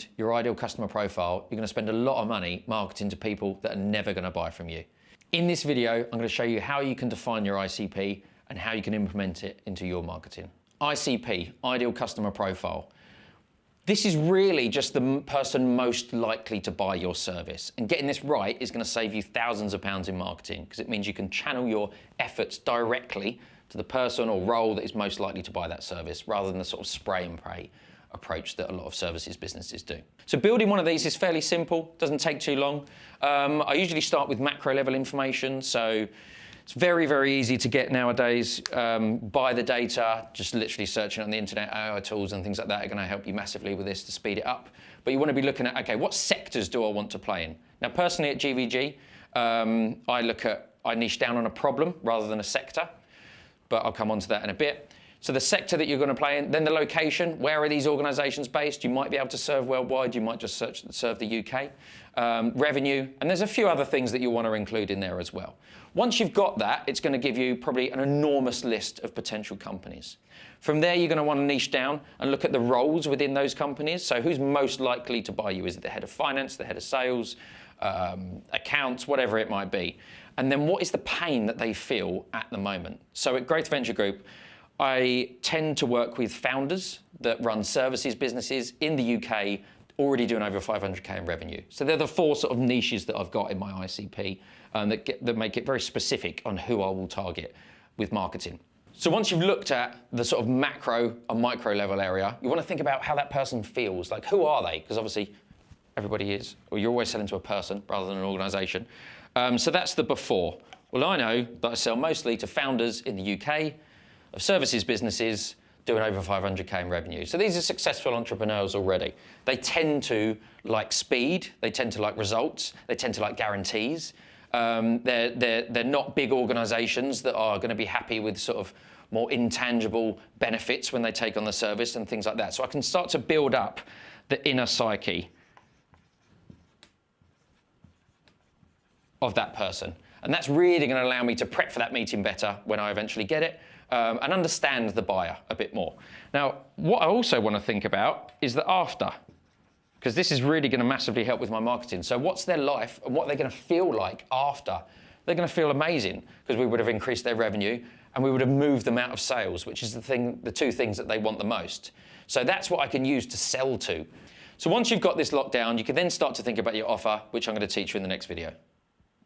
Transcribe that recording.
find your ideal customer profile, you're going to spend a lot of money marketing to people that are never going to buy from you. In this video, I'm going to show you how you can define your ICP and how you can implement it into your marketing. ICP, ideal customer profile. This is really just the person most likely to buy your service. And getting this right is going to save you thousands of pounds in marketing, because it means you can channel your efforts directly to the person or role that is most likely to buy that service, rather than the sort of spray and pray approach that a lot of services businesses do. So building one of these is fairly simple, doesn't take too long. I usually start with macro level information. So it's very, very easy to get nowadays. Buy the data, just literally searching on the internet. AI tools and things like that are going to help you massively with this to speed it up. But you want to be looking at, okay, what sectors do I want to play in? Now, personally at GVG, I niche down on a problem rather than a sector, but I'll come on to that in a bit. So the sector that you're going to play in, then the location, where are these organisations based? You might be able to serve worldwide, you might just serve the UK. Revenue, and there's a few other things that you want to include in there as well. Once you've got that, it's going to give you probably an enormous list of potential companies. From there, you're going to want to niche down and look at the roles within those companies. So who's most likely to buy you? Is it the head of finance, the head of sales, accounts, whatever it might be? And then what is the pain that they feel at the moment? So at Growth Venture Group, I tend to work with founders that run services businesses in the UK, already doing over 500k in revenue. So they're the four sort of niches that I've got in my ICP that make it very specific on who I will target with marketing. So once you've looked at the sort of macro and micro level area, you want to think about how that person feels. Like, who are they? Because obviously everybody is, or you're always selling to a person rather than an organisation. So that's the before. Well, I know that I sell mostly to founders in the UK of services businesses doing over 500k in revenue. So these are successful entrepreneurs already. They tend to like speed, they tend to like results, they tend to like guarantees. They're not big organizations that are going to be happy with sort of more intangible benefits when they take on the service and things like that. So I can start to build up the inner psyche of that person. And that's really going to allow me to prep for that meeting better when I eventually get it, and understand the buyer a bit more. Now, what I also want to think about is the after, because this is really going to massively help with my marketing. So what's their life and what they're going to feel like after? They're going to feel amazing, because we would have increased their revenue and we would have moved them out of sales, which is the two things that they want the most. So that's what I can use to sell to. So once you've got this locked down, you can then start to think about your offer, which I'm going to teach you in the next video.